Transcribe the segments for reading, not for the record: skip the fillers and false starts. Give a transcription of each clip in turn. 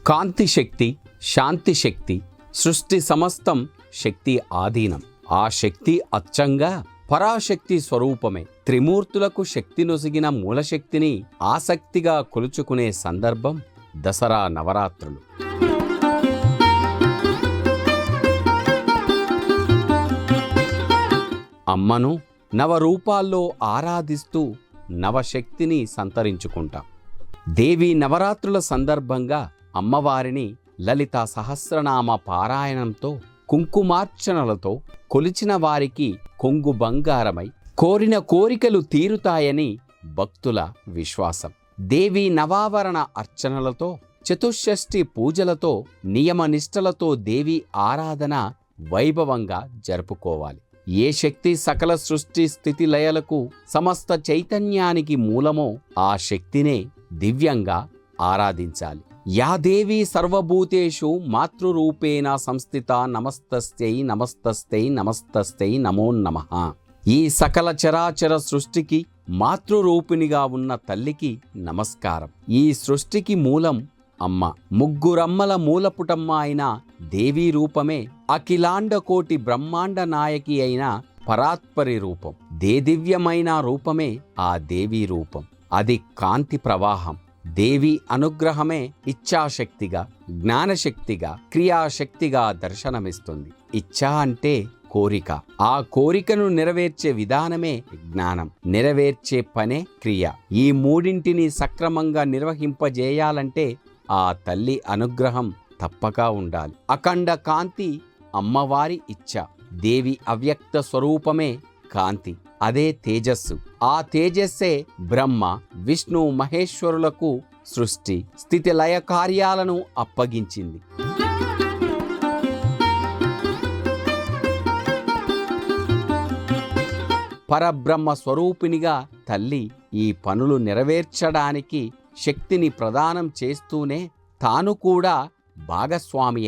కాంతి శక్తి, శాంతి శక్తి, సృష్టి సమస్తం శక్తి ఆధీనం. ఆ శక్తి అచ్చంగా పరాశక్తి స్వరూపమే. త్రిమూర్తులకు శక్తి నొసిగిన మూలశక్తిని ఆసక్తిగా కొలుచుకునే సందర్భం దసరా నవరాత్రులు. అమ్మను నవరూపాల్లో ఆరాధిస్తూ నవశక్తిని సంతరించుకుంటాం. దేవీ నవరాత్రుల సందర్భంగా అమ్మవారిని లలితా సహస్రనామ పారాయణంతో, కుంకుమార్చనలతో కొలిచిన వారికి కొంగు బంగారమై కోరిన కోరికలు తీరుతాయని భక్తుల విశ్వాసం. దేవీ నవావరణ అర్చనలతో, చతుషష్ఠి పూజలతో, నియమనిష్టలతో దేవీ ఆరాధన వైభవంగా జరుపుకోవాలి. ఏ శక్తి సకల సృష్టి స్థితి లయలకు, సమస్త చైతన్యానికి మూలమో ఆ శక్తినే దివ్యంగా ఆరాధించాలి. యా దేవీ సర్వభూతేషు మాతృరూపేణ సంస్థిత నమస్తస్యై నమస్తస్యై నమస్తస్యై నమో నమః. ఈ సకల చరాచర సృష్టికి మాతృరూపిణిగా ఉన్న తల్లికి నమస్కారం. ఈ సృష్టికి మూలం అమ్మ. ముగ్గురమ్మల మూలపుటమ్మ అయిన దేవీ రూపమే అఖిలాండ కోటి బ్రహ్మాండ నాయకి అయిన పరాత్పరి రూపం. దేదివ్యమైన రూపమే ఆ దేవీ రూపం. అది కాంతి ప్రవాహం. దేవి అనుగ్రహమే ఇచ్ఛాశక్తిగా, జ్ఞానశక్తిగా, క్రియాశక్తిగా దర్శనమిస్తుంది. ఇచ్ఛ అంటే కోరిక. ఆ కోరికను నెరవేర్చే విధానమే జ్ఞానం. నెరవేర్చే పనే క్రియ. ఈ మూడింటిని సక్రమంగా నిర్వహింపజేయాలంటే ఆ తల్లి అనుగ్రహం తప్పక ఉండాలి. అఖండ కాంతి అమ్మవారి ఇచ్ఛ. దేవి అవ్యక్త స్వరూపమే కాంతి. అదే తేజస్సు. ఆ తేజస్సే బ్రహ్మ, విష్ణు, మహేశ్వరులకు సృష్టి స్థితి లయ కార్యాలను అప్పగించింది. పరబ్రహ్మ స్వరూపిణిగా తల్లి ఈ పనులు నెరవేర్చడానికి శక్తిని ప్రదానం చేస్తూనే తాను కూడా భాగస్వామి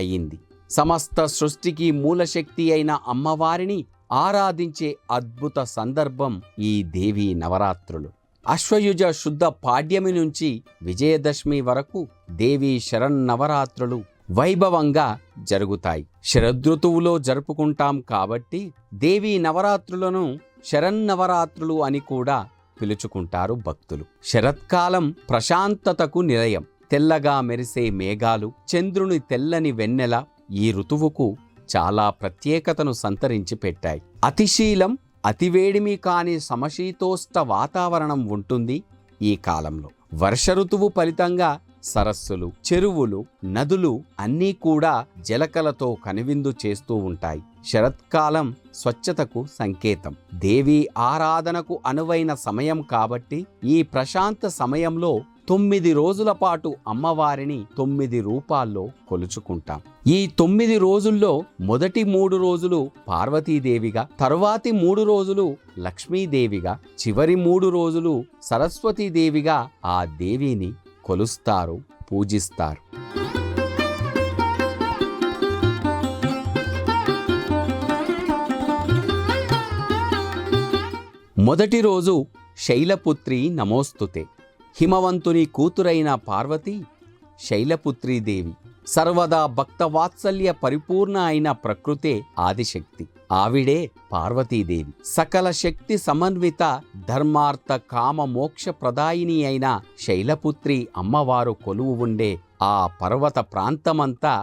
అయింది. సమస్త సృష్టికి మూలశక్తి అయిన అమ్మవారిని ఆరాధించే అద్భుత సందర్భం ఈ దేవీ నవరాత్రులు. అశ్వయుజ శుద్ధ పాడ్యమి నుంచి విజయదశమి వరకు దేవీ శరన్నవరాత్రులు వైభవంగా జరుగుతాయి. శరదృతువులో జరుపుకుంటాం కాబట్టి దేవీ నవరాత్రులను శరన్నవరాత్రులు అని కూడా పిలుచుకుంటారు భక్తులు. శరత్కాలం ప్రశాంతతకు నిలయం. తెల్లగా మెరిసే మేఘాలు, చంద్రుని తెల్లని వెన్నెల ఈ ఋతువుకు చాలా ప్రత్యేకతను సంతరించి పెట్టాయి. అతిశీలం, అతివేడిమి కాని సమశీతోష్ట వాతావరణం ఉంటుంది ఈ కాలంలో. వర్ష ఋతువు ఫలితంగా సరస్సులు, చెరువులు, నదులు అన్నీ కూడా జలకలతో కనువిందు చేస్తూ ఉంటాయి. శరత్కాలం స్వచ్ఛతకు సంకేతం. దేవీ ఆరాధనకు అనువైన సమయం కాబట్టి ఈ ప్రశాంత సమయంలో 9 రోజుల పాటు అమ్మవారిని 9 రూపాల్లో కొలుచుకుంటాం. ఈ 9 రోజుల్లో మొదటి 3 రోజులు పార్వతీదేవిగా, తరువాతి 3 రోజులు లక్ష్మీదేవిగా, చివరి 3 రోజులు సరస్వతీదేవిగా ఆ దేవిని కొలుస్తారు, పూజిస్తారు. మొదటి రోజు శైలపుత్రి నమోస్తుతే. హిమవంతుని కూతురైన పార్వతి శైలపుత్రీదేవి. సర్వదా భక్తవాత్సల్య పరిపూర్ణ అయిన ప్రకృతే ఆదిశక్తి. ఆవిడే పార్వతీదేవి. సకల శక్తి సమన్విత, ధర్మార్థ కామ మోక్ష ప్రదాయిని అయిన శైలపుత్రి అమ్మవారు కొలువు ఉండే ఆ పర్వత ప్రాంతమంతా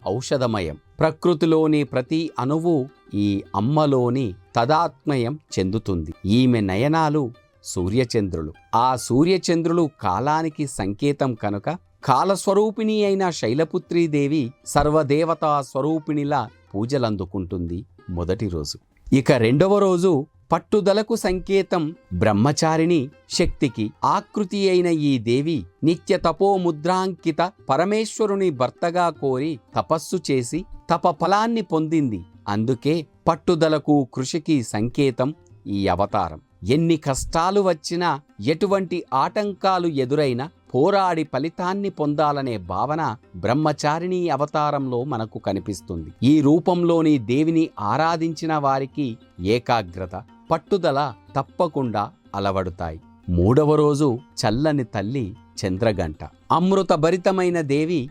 ఔషధమయం. ప్రకృతిలోని ప్రతి అణువు ఈ అమ్మలోని తదాత్మయం చెందుతుంది. ఈమె నయనాలు సూర్యచంద్రులు. ఆ సూర్యచంద్రులు కాలానికి సంకేతం కనుక కాలస్వరూపిణి అయిన శైలపుత్రీదేవి సర్వదేవతా స్వరూపిణిలా పూజలందుకుంటుంది మొదటి రోజు. ఇక రెండవ రోజు పట్టుదలకు సంకేతం బ్రహ్మచారిణి శక్తికి ఆకృతి అయిన ఈ దేవి నిత్య తపోముద్రాంకిత పరమేశ్వరుని భర్తగా కోరి తపస్సు చేసి తప ఫలాన్ని పొందింది. అందుకే పట్టుదలకు కృషికి సంకేతం ఈ అవతారం. ఎన్ని కష్టాలు వచ్చినా, ఎటువంటి ఆటంకాలు ఎదురైనా పోరాడి ఫలితాన్ని పొందాలనే భావన బ్రహ్మచారిణి అవతారంలో మనకు కనిపిస్తుంది. ఈ రూపంలోని దేవిని ఆరాధించిన వారికి ఏకాగ్రత, పట్టుదల తప్పకుండా అలవడుతాయి. మూడవ రోజు చల్లని తల్లి చంద్రగంట. అమృతభరితమైన దేవి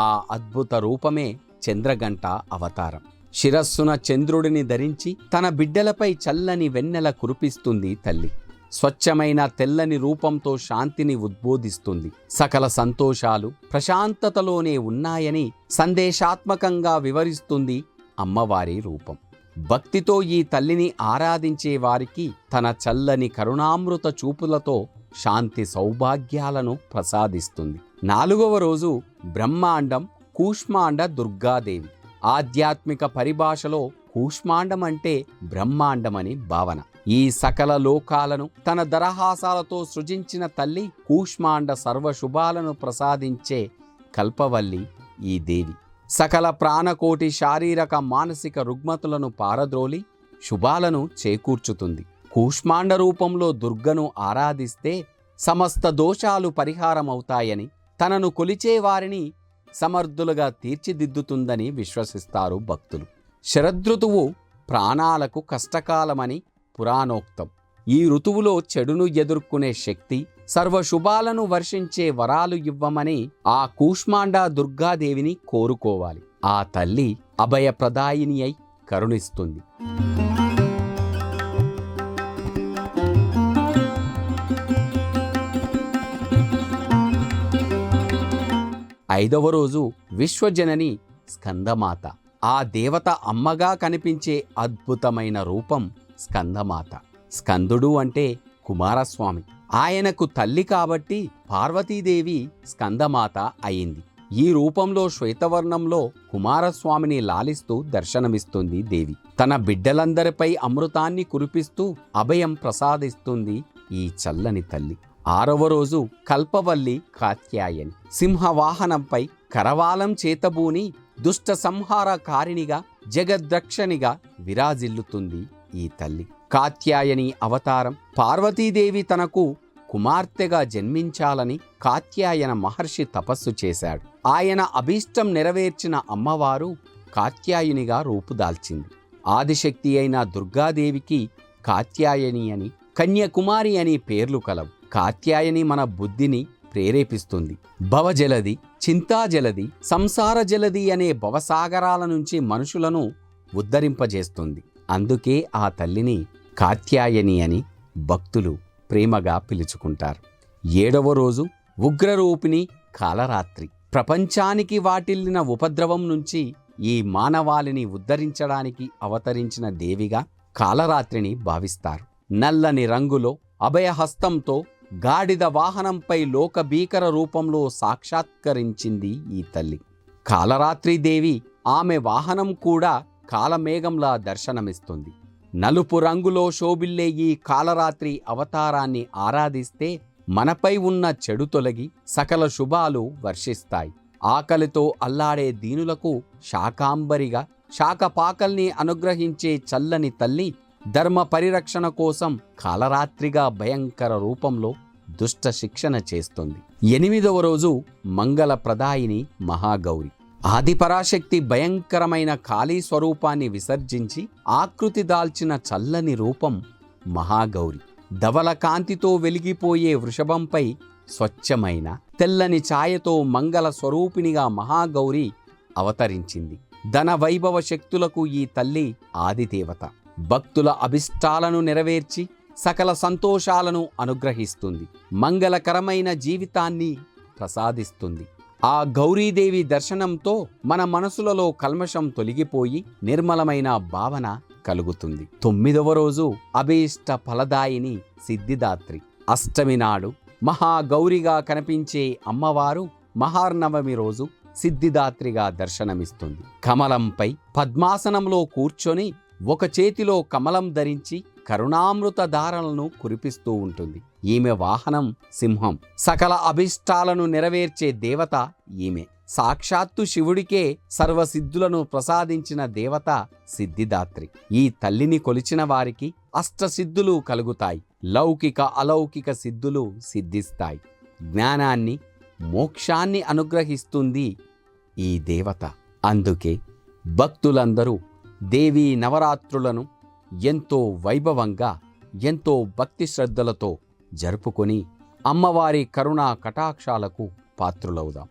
ఆ అద్భుత రూపమే చంద్రగంట అవతారం. శిరస్సున చంద్రుడిని ధరించి తన బిడ్డలపై చల్లని వెన్నెల కురిపిస్తుంది తల్లి. స్వచ్ఛమైన తెల్లని రూపంతో శాంతిని ఉద్బోధిస్తుంది. సకల సంతోషాలు ప్రశాంతతలోనే ఉన్నాయని సందేశాత్మకంగా వివరిస్తుంది అమ్మవారి రూపం. భక్తితో ఈ తల్లిని ఆరాధించే వారికి తన చల్లని కరుణామృత చూపులతో శాంతి సౌభాగ్యాలను ప్రసాదిస్తుంది. 4వ రోజు బ్రహ్మాండం కూష్మాండ దుర్గాదేవి. ఆధ్యాత్మిక పరిభాషలో కూష్మాండం అంటే బ్రహ్మాండమని భావన. ఈ సకల లోకాలను తన దరహాసాలతో సృజించిన తల్లి కూష్మాండ సర్వశుభాలను ప్రసాదించే కల్పవల్లి ఈ దేవి. సకల ప్రాణకోటి శారీరక మానసిక రుగ్మతులను పారద్రోలి శుభాలను చేకూర్చుతుంది. కూష్మాండ రూపంలో దుర్గను ఆరాధిస్తే సమస్త దోషాలు పరిహారమవుతాయని, తనను కొలిచే వారిని సమర్థులుగా తీర్చిదిద్దుతుందని విశ్వసిస్తారు భక్తులు. శరదృతువు ప్రాణాలకు కష్టకాలమని పురాణోక్తం. ఈ ఋతువులో చెడును ఎదుర్కొనే శక్తి, సర్వశుభాలను వర్షించే వరాలు ఇవ్వమని ఆ కూష్మాండ దుర్గాదేవిని కోరుకోవాలి. ఆ తల్లి అభయప్రదాయిని అయి కరుణిస్తుంది. 5వ రోజు విశ్వజనని స్కందమాత. ఆ దేవత అమ్మగా కనిపించే అద్భుతమైన రూపం స్కందమాత. స్కందుడు అంటే కుమారస్వామి. ఆయనకు తల్లి కాబట్టి పార్వతీదేవి స్కందమాత అయింది. ఈ రూపంలో శ్వేతవర్ణంలో కుమారస్వామిని లాలిస్తూ దర్శనమిస్తుంది దేవి. తన బిడ్డలందరిపై అమృతాన్ని కురిపిస్తూ అభయం ప్రసాదిస్తుంది ఈ చల్లని తల్లి. 6వ రోజు కల్పవల్లి కాత్యాయని. సింహవాహనంపై కరవాలం చేతబూని దుష్ట సంహారకారిణిగా జగద్రక్షణిగా విరాజిల్లుతుంది ఈ తల్లి. కాత్యాయని అవతారం. పార్వతీదేవి తనకు కుమార్తెగా జన్మించాలని కాత్యాయన మహర్షి తపస్సు చేశాడు. ఆయన అభీష్టం నెరవేర్చిన అమ్మవారు కాత్యాయునిగా రూపుదాల్చింది. ఆదిశక్తి అయిన దుర్గాదేవికి కాత్యాయని అని, కన్యకుమారి అని పేర్లు కలవు. కాత్యాయని మన బుద్ధిని ప్రేరేపిస్తుంది. భవజలది, చింతాజలది, సంసార జలది అనే భవసాగరాల నుంచి మనుషులను ఉద్ధరింపజేస్తుంది. అందుకే ఆ తల్లిని కాత్యాయని అని భక్తులు ప్రేమగా పిలుచుకుంటారు. 7వ రోజు ఉగ్రరూపిణి కాలరాత్రి. ప్రపంచానికి వాటిల్లిన ఉపద్రవం నుంచి ఈ మానవాళిని ఉద్ధరించడానికి అవతరించిన దేవిగా కాలరాత్రిని భావిస్తారు. నల్లని రంగులో అభయహస్తంతో గాడిద వాహనంపై లోకభీకర రూపంలో సాక్షాత్కరించింది ఈ తల్లి. కాలరాత్రిదేవి ఆమె వాహనం కూడా కాలమేఘంలా దర్శనమిస్తుంది. నలుపు రంగులో శోభిల్లే ఈ కాలరాత్రి అవతారాన్ని ఆరాధిస్తే మనపై ఉన్న చెడు తొలగి సకల శుభాలు వర్షిస్తాయి. ఆకలితో అల్లాడే దీనులకు శాకాంబరిగా శాకపాకల్ని అనుగ్రహించే చల్లని తల్లి ధర్మ పరిరక్షణ కోసం కాలరాత్రిగా భయంకర రూపంలో దుష్ట శిక్షణ చేస్తుంది. 8వ రోజు మంగళప్రదాయిని మహాగౌరి. ఆదిపరాశక్తి భయంకరమైన కాళీ స్వరూపాన్ని విసర్జించి ఆకృతి దాల్చిన చల్లని రూపం మహాగౌరి. ధవల కాంతితో వెలిగిపోయే వృషభంపై స్వచ్ఛమైన తెల్లని ఛాయతో మంగళ స్వరూపిణిగా మహాగౌరి అవతరించింది. ధన వైభవ శక్తులకు ఈ తల్లి ఆదిదేవత. భక్తుల అభిష్టాలను నెరవేర్చి సకల సంతోషాలను అనుగ్రహిస్తుంది. మంగళకరమైన జీవితాన్ని ప్రసాదిస్తుంది. ఆ గౌరీదేవి దర్శనంతో మన మనసులలో కల్మషం తొలగిపోయి నిర్మలమైన భావన కలుగుతుంది. 9వ రోజు అభీష్ట ఫలదాయిని సిద్ధిదాత్రి. అష్టమి నాడు మహాగౌరిగా కనిపించే అమ్మవారు మహార్నవమి రోజు సిద్ధిదాత్రిగా దర్శనమిస్తుంది. కమలంపై పద్మాసనంలో కూర్చొని ఒక చేతిలో కమలం ధరించి కరుణామృత ధారలను కురిపిస్తూ ఉంటుంది. ఈమె వాహనం సింహం. సకల అభిష్టాలను నెరవేర్చే దేవత ఈమె. సాక్షాత్తు శివుడికే సర్వసిద్ధులను ప్రసాదించిన దేవత సిద్ధిదాత్రి. ఈ తల్లిని కొలిచిన వారికి అష్టసిద్ధులు కలుగుతాయి. లౌకిక అలౌకిక సిద్ధులు సిద్ధిస్తాయి. జ్ఞానాన్ని మోక్షాన్ని అనుగ్రహిస్తుంది ఈ దేవత. అందుకే భక్తులందరూ దేవీ నవరాత్రులను ఎంతో వైభవంగా ఎంతో భక్తి శ్రద్ధలతో జరుపుకొని అమ్మవారి కరుణా కటాక్షాలకు పాత్రులవుదాం.